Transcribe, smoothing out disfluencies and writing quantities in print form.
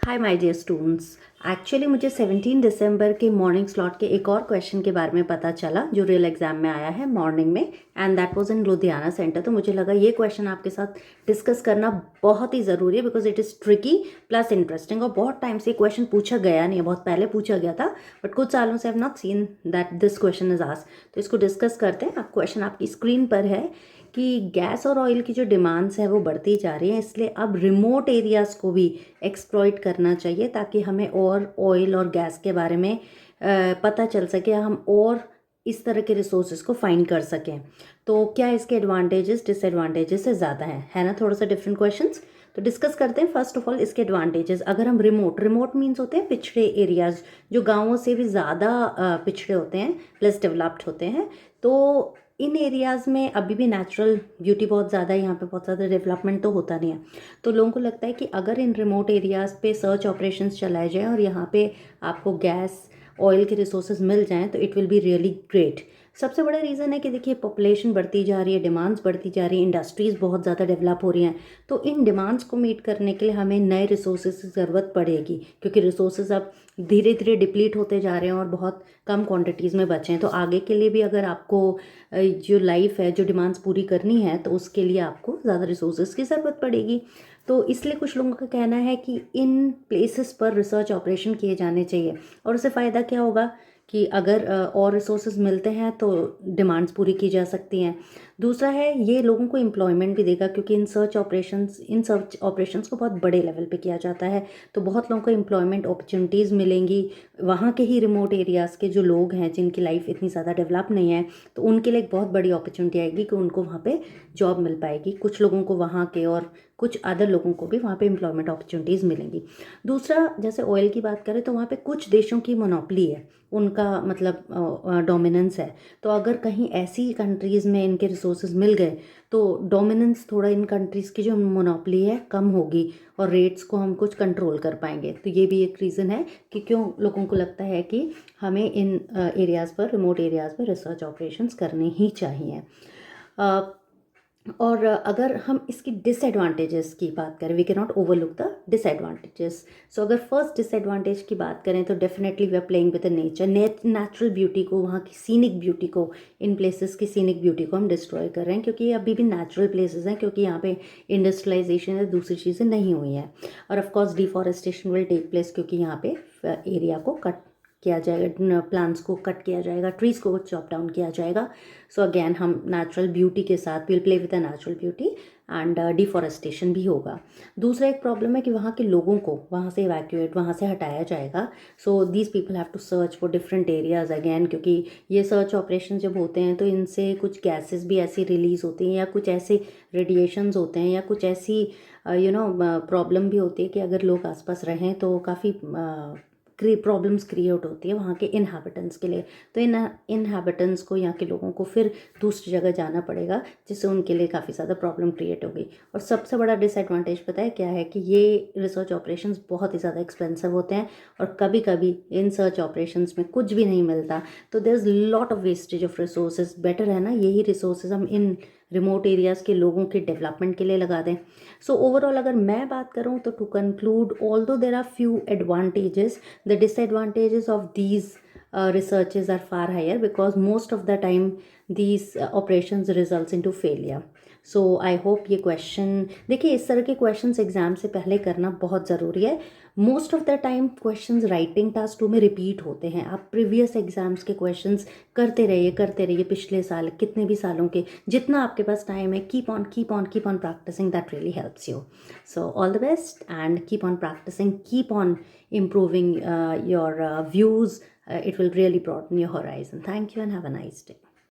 Hi my dear students. Actually मुझे 17 दिसंबर के morning slot के एक और क्वेश्चन के बारे में पता चला जो रियल एग्जाम में आया है मॉर्निंग में, and that was in Ludhiana centre. तो मुझे लगा ये क्वेश्चन आपके साथ डिस्कस करना बहुत ही ज़रूरी है because it is tricky plus interesting. और बहुत टाइम से ये क्वेश्चन पूछा गया नहीं है, बहुत पहले पूछा गया था, बट कुछ सालों से I have not seen that this question is asked. तो इसको डिस्कस करते हैं। अब क्वेश्चन आपकी स्क्रीन पर है कि गैस और ऑयल की जो डिमांड्स है वो बढ़ती जा रही है, इसलिए अब रिमोट एरियाज़ को भी एक्सप्लॉइट करना चाहिए ताकि हमें और ऑयल और गैस के बारे में पता चल सके, हम और इस तरह के रिसोर्सेज को फाइंड कर सकें। तो क्या इसके एडवांटेजेस डिसएडवांटेजेस से ज़्यादा हैं, है ना? थोड़ा सा डिफरेंट क्वेश्चंस तो डिस्कस करते हैं। फर्स्ट ऑफ ऑल इसके एडवांटेजेस, अगर हम रिमोट मीन्स होते हैं पिछड़े एरियाज, जो गाँवों से भी ज़्यादा पिछड़े होते हैं, लेस डेवलप्ड होते हैं। तो इन एरियाज़ में अभी भी नेचुरल ब्यूटी बहुत ज़्यादा है, यहाँ पे बहुत ज़्यादा डेवलपमेंट तो होता नहीं है। तो लोगों को लगता है कि अगर इन रिमोट एरियाज़ पे सर्च ऑपरेशंस चलाए जाएँ और यहाँ पे आपको गैस ऑयल के रिसोर्सेज मिल जाएँ तो it will be really great. सबसे बड़ा रीज़न है कि देखिए पॉपुलेशन बढ़ती जा रही है, डिमांड्स बढ़ती जा रही है, इंडस्ट्रीज़ बहुत ज़्यादा डेवलप हो रही हैं। तो इन डिमांड्स को मीट करने के लिए हमें नए रिसोर्सेज की ज़रूरत पड़ेगी, क्योंकि रिसोर्सेज अब धीरे धीरे डिप्लीट होते जा रहे हैं और बहुत कम क्वांटिटीज़ में बचे हैं। तो आगे के लिए भी अगर आपको जो लाइफ है, जो डिमांड्स पूरी करनी है, तो उसके लिए आपको ज़्यादा रिसोर्सेज की ज़रूरत पड़ेगी। तो इसलिए कुछ लोगों का कहना है कि इन प्लेसेस पर रिसर्च ऑपरेशन किए जाने चाहिए। और उससे फ़ायदा क्या होगा कि अगर और रिसोर्सेज मिलते हैं तो डिमांड्स पूरी की जा सकती हैं। दूसरा है ये लोगों को एम्प्लॉयमेंट भी देगा, क्योंकि इन सर्च ऑपरेशंस को बहुत बड़े लेवल पे किया जाता है। तो बहुत लोगों को एम्प्लॉयमेंट अपॉर्चुनिटीज़ मिलेंगी। वहाँ के ही रिमोट एरियाज़ के जो लोग हैं जिनकी लाइफ इतनी ज़्यादा डेवलप नहीं है, तो उनके लिए एक बहुत बड़ी अपॉर्चुनिटी आएगी कि उनको वहाँ पे जॉब मिल पाएगी। कुछ लोगों को वहाँ के और कुछ अदर लोगों को भी वहाँ पे एम्प्लॉयमेंट अपॉर्चुनिटीज़ मिलेंगी। दूसरा, जैसे ऑयल की बात करें तो वहाँ पे कुछ देशों की मोनोपोली है, उनका मतलब डोमिनेंस है। तो अगर कहीं ऐसी कंट्रीज़ में इनके रिसोर्सेज मिल गए तो डोमिनेंस थोड़ा इन कंट्रीज़ की जो मोनोपोली है कम होगी और रेट्स को हम कुछ कंट्रोल कर पाएंगे। तो ये भी एक रीज़न है कि क्यों लोगों को लगता है कि हमें इन एरियाज़ पर, रिमोट एरियाज़ पर रिसर्च ऑपरेशंस करने ही चाहिए। और अगर हम इसकी डिसएडवांटेजेस की बात करें, we can not overlook the disadvantages. So अगर फर्स्ट डिसएडवांटेज की बात करें तो definitely we are playing with the nature. Natural beauty को, वहाँ की सीनिक ब्यूटी को, इन प्लेसेस की सीनिक ब्यूटी को हम डिस्ट्रॉय कर रहे हैं, क्योंकि ये अभी भी नेचुरल प्लेसेस हैं, क्योंकि यहाँ पे इंडस्ट्रियलाइजेशन या दूसरी चीज़ें नहीं हुई हैं। और of course deforestation will take place, क्योंकि यहाँ पे एरिया को कट किया जाएगा, प्लांट्स को कट किया जाएगा, ट्रीज़ को चॉप डाउन किया जाएगा। सो अगेन हम नेचुरल ब्यूटी के साथ will play with the natural beauty and deforestation भी होगा। दूसरा एक प्रॉब्लम है कि वहाँ के लोगों को वहाँ से इवैक्यूएट, वहाँ से हटाया जाएगा। So these people have to search for different areas again, क्योंकि ये सर्च ऑपरेशन जब होते हैं तो इनसे कुछ गैसेस भी ऐसी रिलीज़ होती हैं या कुछ ऐसे रेडिएशंस होते हैं या कुछ ऐसी प्रॉब्लम भी होती है कि अगर लोग आसपास रहें तो काफ़ी प्रॉब्लम्स क्रिएट होती है वहाँ के इनहैबिटेंट्स के लिए। तो इन इनहैबिटेंट्स को, यहाँ के लोगों को फिर दूसरी जगह जाना पड़ेगा, जिससे उनके लिए काफ़ी ज़्यादा प्रॉब्लम क्रिएट होगी। और सबसे बड़ा डिसएडवांटेज पता है क्या है कि ये रिसर्च ऑपरेशंस बहुत ही ज़्यादा एक्सपेंसिव होते हैं और कभी कभी इन सर्च ऑपरेशंस में कुछ भी नहीं मिलता। तो there is lot of wastage of resources. Better है ना यही रिसोर्सेज हम इन रिमोट एरियाज़ के लोगों के डेवलपमेंट के लिए लगा दें। सो ओवरऑल अगर मैं बात करूँ तो to conclude, although there are few advantages, the disadvantages of these researches are far higher because most of the time these operations results into failure. So I hope ये क्वेश्चन, देखिए इस तरह के क्वेश्चंस एग्जाम से पहले करना बहुत ज़रूरी है। Most of the time questions writing task 2 में रिपीट होते हैं। आप प्रीवियस एग्जाम्स के क्वेश्चंस करते रहिए पिछले साल, कितने भी सालों के, जितना आपके पास टाइम है, keep on practising, that really helps you. So all the best and keep on practising, keep on improving your views. It will really broaden your horizon. Thank you and have a nice day.